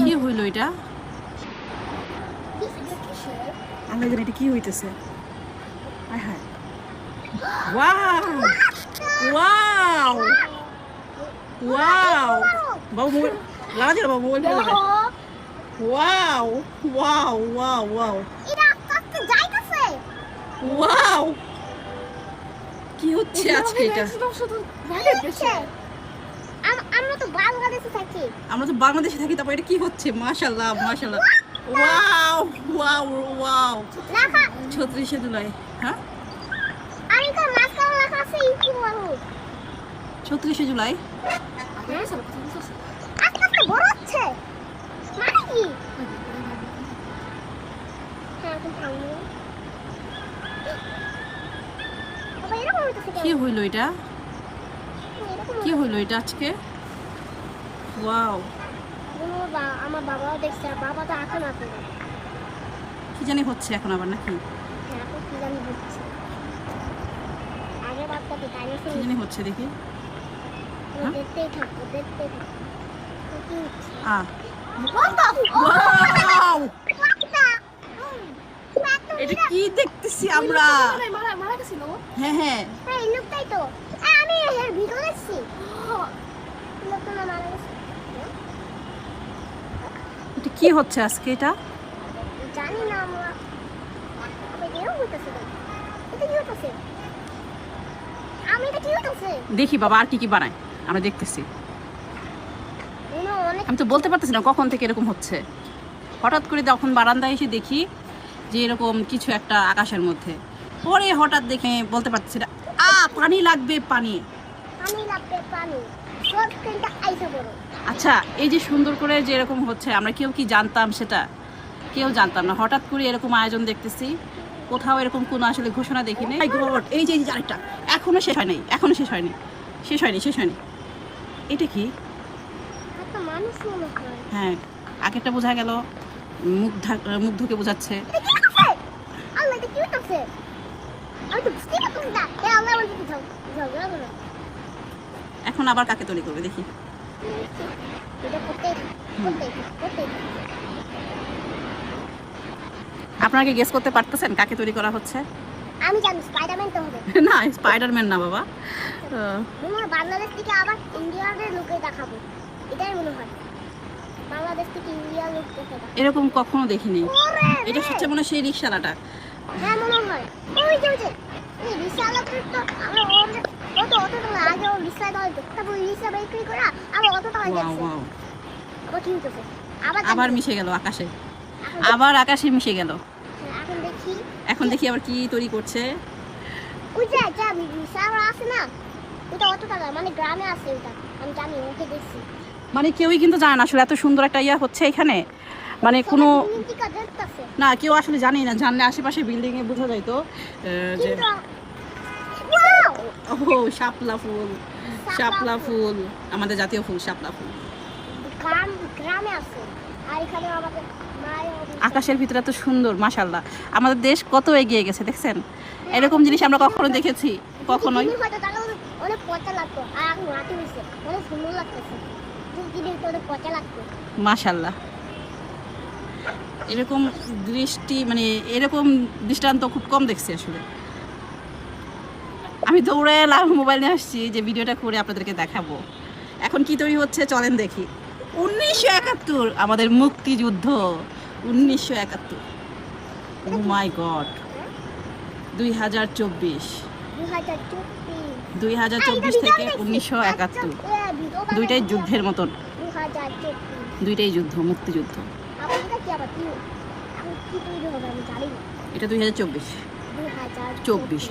কি হইল এটা? আল্লাহ জানে এটা কি হইতেছে। হায় হায়, ওয়াও ওয়াও ওয়াও, বাবু মোবাইল লাগা দিল, বাবু মোবাইল ফেলে দেবে। ওয়াও ওয়াও ওয়াও ওয়াও, এটা আস্তে যাইতেছে। ওয়াও, কি হচ্ছে আজকে এটা? আমরা তো বাংলাদেশে থাকি। আমরা তো বাংলাদেশে থাকি, তারপর এটা কি হচ্ছে? মাশাআল্লাহ মাশাআল্লাহ, ওয়াও ওয়াও ওয়াও। লেখা 36শে জুলাই। হ্যাঁ, আমি তো মাঝখানে লেখা আছে ইউকি মারু। 36শে জুলাই। আস্তে আস্তে বড় হচ্ছে মানে কি? হ্যাঁ তুমি থামো। বাবা এরকম হইতেছে কি কেন? হইল এটা? কি হইল এটা আজকে? ওয়াও, আমার বাবাও দেখছে, আর বাবা তো এখন আছে। কি জানি হচ্ছে এখন আবার নাকি? হ্যাঁ এখন কি জানি হচ্ছে। আগে বাচ্চাকে কি ডাইনোসর জানি হচ্ছে দেখি। দেখতেই থাকবো, দেখতেই থাকবো। কি হচ্ছে? ওয়াও, এটা কি দেখতেছি আমরা? হ্যাঁ হ্যাঁ, হ্যাঁ এই লোকটাই তো। আমি এর ভিডিও দেখছি। লোকটা না মারা গেছে। এটা কি হচ্ছে আজকে এটা? জানি না আমরা। এরকম হইতেছে কেন? এটা কি হইতেছে? এটা কি হইতেছে? দেখি বাবা আর কি কি বানায়, আমরা দেখতেছি। অনেক আমি তো বলতে পারতেছি না কখন থেকে এরকম হচ্ছে। হঠাৎ করে যখন বারান্দায় এসে দেখি যে এরকম কিছু একটা আকাশের মধ্যে, পরে হঠাৎ দেখে বলতে পারতেছি না। পানি লাগবে, পানি। পানি লাগবে, পানি। সব স্ক্রিনটা আইসা বড়। আচ্ছা, এই যে সুন্দর করে যে এরকম হচ্ছে, আমরা কেউ কি জানতাম সেটা? কেউ জানতাম না। হঠাৎ করে এরকম আয়োজন দেখতেছি, কোথাও এরকম কোনো আসলে ঘোষণা দেখিনি। এই যে আরেকটা, এখনো শেষ হয় নাই, এখনো শেষ হয়নি, শেষ হয়নি, শেষ হয়নি। এটা কি? একটা মানুষ মনে হয়। হ্যাঁ, আগেরটা বোঝা গেল মুগ্ধকে বোঝাচ্ছে। এটা কি হইতেছে? আল্লাহ এটা কি হইতেছে? আমি তো বুঝতেই পারতেছি না। আল্লাহ আমার দিকে ঝগড়া করো। এখন আবার কাকে তৈরি করবে দেখি। এটা করতেই করতেই। আপনারা কি গেস করতে পারতেছেন কাকে তৈরি করা হচ্ছে? আমি জানি স্পাইডারম্যান তো হবে। না, স্পাইডারম্যান না বাবা। মনে হয় বাংলাদেশ থেকে আবার ইন্ডিয়ার লোকে দেখাবো, এটাই মনে হয়। বাংলাদেশ থেকে ইন্ডিয়ার লোক দেখাবো। এরকম কখনো দেখিনি। এটা হচ্ছে মনে হয় সেই রিকশালাটা। হ্যাঁ মনে হয়। ওই যে এই রিকশাওয়ালাটা তো আমরা অত টাকা আগে ও রিকশা দাঁড়াতো, তারপর রিকশা বিক্রি করে আবার অত টাকা ওয়াও দিচ্ছে। ওয়াও, আবার কি হইতেছে? আবার মিশে গেল আকাশে, আবার আকাশে মিশে গেল। এখন দেখি আবার কি তৈরি করছে। ওই যে রিকশাওয়ালা আছে না, ওটা অত টাকা মানে গ্রামে আছে ওটা, আমি জানি, ওকে দেখছি। মানে কেউই কিন্তু জানে না আসলে এত সুন্দর একটা ইয়া হচ্ছে এখানে। মানে কোনো না, কেউ আসলে জানেই না। জানলে আশেপাশে বিল্ডিং এ বোঝা যাইতো যে ও শাপলা ফুল, শাপলা ফুল আমাদের জাতীয় ফুল, শাপলা ফুল। গ্রামে আছে, আর এখানে আমাদের আকাশের ভিতরে এত সুন্দর, মাশাআল্লাহ। আমাদের দেশ কত এগিয়ে গেছে দেখছেন। এরকম জিনিস আমরা কখনো দেখেছি? কখনোই। অনেক পচা লাগতো, আর এখন রাতে হয়েছে অনেক সুন্দর লাগতেছে। অনেক পচা লাগতো, মাশাআল্লাহ। এরকম দৃষ্টি মানে এরকম দৃষ্টান্ত খুব কম দেখছি আসলে। আমি দৌড়ে এলাম, মোবাইল নিয়ে আসছি যে ভিডিওটা করে আপনাদেরকে দেখাবো। এখন কি তৈরি হচ্ছে চলেন দেখি। 1971 আমাদের মুক্তিযুদ্ধ, 1971। ও মাই গড, 2024 থেকে 1971, দুইটাই যুদ্ধের মতন। দুইটাই যুদ্ধ, মুক্তিযুদ্ধ। এটা 2024।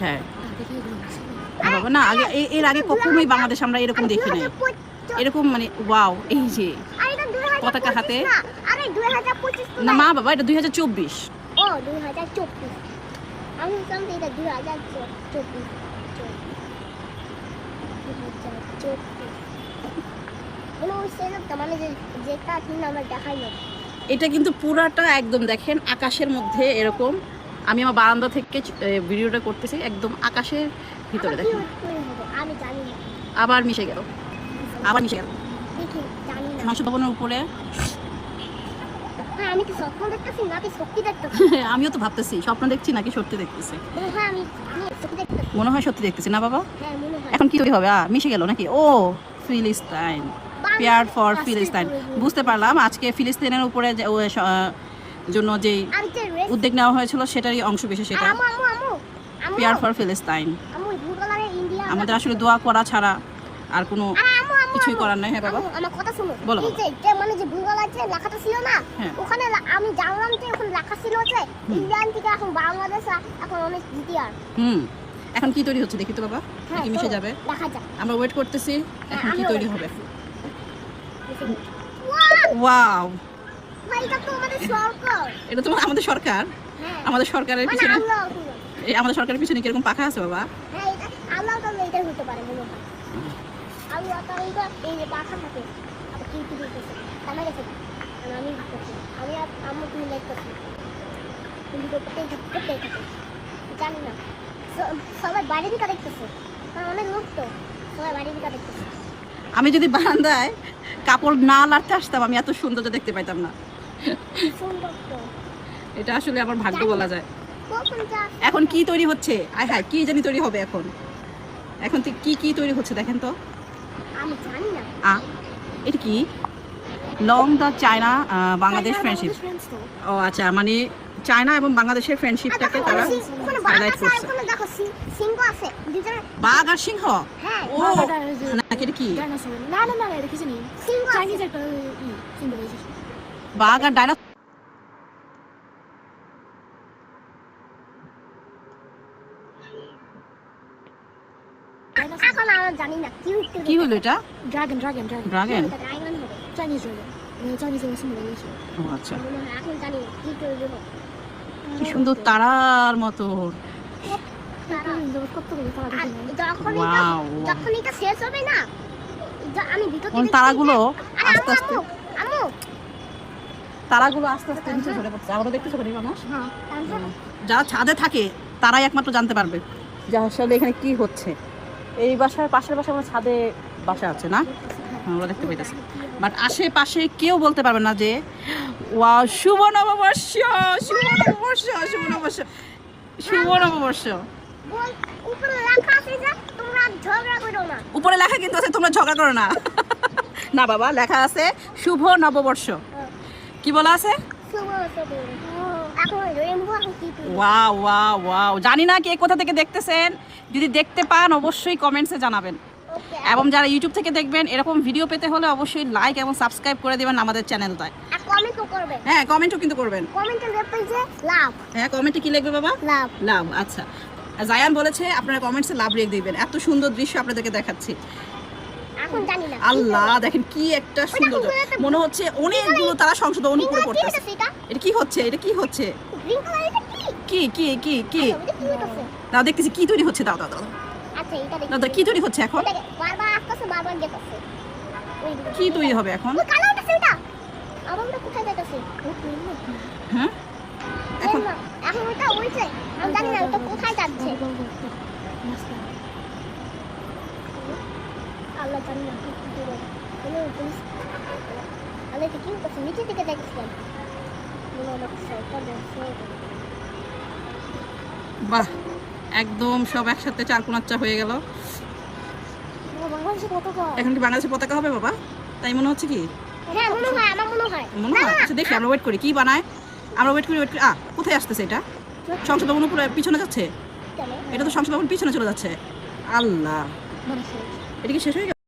হ্যাঁ বাবা, না আগে এর আগে কখনোই বাংলাদেশ আমরা এরকম দেখি নাই। এরকম মানে ওয়াও, এই যে পতাকা হাতে। না মা বাবা, এটা 2024। ও 2024, আমি জানতাম এটা 2024। এটা কিন্তু পুরাটা একদম দেখেন আকাশের মধ্যে এরকম। আমি আমার বারান্দা থেকে ভিডিওটা করতেছি, একদম আকাশের ভিতরে দেখেন। আবার মিশে গেল, আবার মিশে গেল। সংসদ ভবনের উপরে হ্যাঁ আমি কি স্বপ্ন দেখতেছি নাকি সত্যি দেখতেছি? আমিও তো ভাবতেছি স্বপ্ন দেখছি নাকি সত্যি দেখতেছি। হ্যাঁ আমি সত্যি দেখতেছি। মনে হয় সত্যি দেখতেছি না বাবা? হ্যাঁ মনে হয়। এখন কি তৈরি হবে? মিশে গেল নাকি? ও ফিলিস্তাইন, পেয়ার ফর ফিলিস্তাইন। বুঝতে পারলাম আজকে ফিলিস্তিনের উপরে জন্য যেই আমি যে রেস উদ্যোগ নেওয়া হয়েছিল সেটারই অংশ বিশেষ এটা, আমু আমু আমু আমু পেয়ার ফর ফিলিস্তাইন। আমু ব্লু কালারের ইন্ডিয়া আমাদের আসলে দোয়া করা ছাড়া আর কোনো আমু আমু কিছুই করার নাই। হ্যাঁ বাবা আমু, আমার কথা শুনো। বলো, এই যে মানে যে ব্লু কালার যে লেখাটা ছিল না, হ্যাঁ। ওখানে আমি জানলাম যে ওখানে লেখা ছিল যে ইন্ডিয়ান থেকে এখন বাংলাদেশ এখন অনেক জিটিআর। এখন কি তৈরি হচ্ছে দেখি তো বাবা, নাকি মিশে যাবে? দেখা যাক। আমরা ওয়েট করতেছি এখন কি আমিও তৈরি wait হবে। ওয়াও ওয়াও, ভাই এটা তো আমাদের সরকার। এটা তো আমাদের সরকার। হ্যাঁ আমাদের সরকারের মানে পিছনে, আল্লাহ এই আমাদের সরকারের পিছনে কিরকম পাখা আছে বাবা? হ্যাঁ এটা আল্লাহ তাআলা এটা হতে পারে মনে হয়। আল্লাহ তাআলা এই যে পাখা থাকে আবার কি কি দিতেছে জানা গেছে না। আর আমি করছি আমি আর আম্মু তুমি লাইক করছি তুমি করতে থাকতে জানি না সবাই বাড়ি দিকে দেখতেছে কারণ অনেক লোক তো সবাই বাড়ি দিকে দেখতেছে। আমি যদি বারান্দায় কাপড় না লাড়তে আসতাম আমি এত সৌন্দর্য দেখতে পাইতাম না। সুন্দর তো এটা আসলে আমার ভাগ্য বলা যায়। কখন যা এখন কি তৈরি হচ্ছে? আয় হায়, কি জানি তৈরি হবে এখন। এখন তো কি কি তৈরি হচ্ছে দেখেন তো। আমি জানি না। এটা কি? Long the China Bangladesh friendship. ও আচ্ছা, মানে চায়না এবং বাংলাদেশের ফ্রেন্ডশিপটাকে তারা হাইলাইট করছে। ওখানে দেখো সিংহ আছে দুজন। বাঘ আর সিংহ? হ্যাঁ ও নাকি এটা কি? না না না এটা কিছু নেই সিংহ আছে। চাইনিজ একটা সিম্বলাইজেশন বাঘ আর ডাইনোসর। এখন আমরা জানি না কি হলো এটা? Dragon dragon dragon dragon? Dragon হবে চাইনিজ ড্রাগন চাইনিজ সিম্বলাইজেশন ও আচ্ছা, মনে হয় এখন জানি না কি তৈরি হবে। কি সুন্দর তারার মতো। কতগুলো তারা আর দেখি যখন Wow, wow. যখন এটা শেষ হবে না আমি ভিতর কোন থেকে তারাগুলো আরে আস্তে আস্তে, আমু তারাগুলো আস্তে আস্তে নিচে ঝরে পড়ছে। আবারও দেখতেছো করি মানুষ? হ্যাঁ যারা ছাদে থাকে তারাই একমাত্র জানতে পারবে যে আসলে এখানে কি হচ্ছে। এই বাসার পাশের বাসা আমার ছাদে বাসা আছে না, হ্যাঁ, ওরা দেখতে পাইতেছে। বাট আশেপাশে কেউ বলতে পারবে না যে ওয়া শুভ নববর্ষ, শুভ নববর্ষ, শুভ নববর্ষ, শুভ নববর্ষ। বল উপরে লেখা আছে যে তোমরা ঝগড়া করো না। উপরে লেখা কিন্তু আছে তোমরা ঝগড়া করো না। না বাবা, লেখা আছে শুভ নববর্ষ। কি বলা আছে? শুভ শুভ এখন রেইনবো এখন কি তৈরি ওয়াও ওয়াও ওয়াও, জানি না কে কোথা থেকে দেখতেছেন। যদি দেখতে পান অবশ্যই কমেন্টসে জানাবেন। ওকে এবং যারা ইউটিউব থেকে দেখবেন এরকম ভিডিও পেতে হলে অবশ্যই লাইক এবং সাবস্ক্রাইব করে দিবেন আমাদের চ্যানেলটায়। আর কমেন্টও করবে। হ্যাঁ, কমেন্টও কিন্তু করবেন। কমেন্টে লিখবে যে লাভ হ্যাঁ, কমেন্টে কি লিখবে বাবা? লাভ। লাভ। আচ্ছা, জায়ান বলেছে আপনারা কমেন্টসে লাভ রেখে দিবেন। এত সুন্দর দৃশ্য আপনাদেরকে দেখাচ্ছি। এখন জানি না আল্লাহ, দেখেন কি একটা সৌন্দর্য। মনে হচ্ছে অনেকগুলো তারা সংশোধন উপরে পড়তেছে। এটা এটা কি হচ্ছে? এটা কি হচ্ছে? গ্রিন কালার এটা কি কি কি কি কি? এটা কি হচ্ছে? দাও দেখতেছি কি তৈরি হচ্ছে। দাও দাও দাও আচ্ছা এটা দেখি দাও দাও, কি তৈরি হচ্ছে এখন? এটা বারবার আসছে বারবার দেখছে ওই দিকে কি তৈরি হবে এখন? ওই কালারটা সেটা আমার ওটা কোথায় যাইতেছে হ্যাঁ, এখন এখন ওটা উঠছে আমি জানি না ওটা কোথায় যাচ্ছে আল্লাহ জানি না কি করে কোনো পুলিশ আল্লাহ কি করছে নিচে থেকে দেখছিলাম মনে হলো সেটা দেখছে বাহ, একদম সব একসাথে চারকোনাচ্চা হয়ে গেল। বাংলাদেশে কত কম এখন কি বাংলাদেশের পতাকা হবে বাবা? তাই মনে হচ্ছে কি? হ্যাঁ মনে হয় আমার মনে হয় মনে হয়। আচ্ছা দেখি, আমরা ওয়েট করি কি বানায়। আমরা ওয়েট করি। কোথায় আসতেছে এটা? সংসদ ভবন উপরে পিছনে যাচ্ছে। কেন এটা তো সংসদ ভবন পিছনে চলে যাচ্ছে। আল্লাহ, মানুষ এটা কি শেষ হয়ে গেল?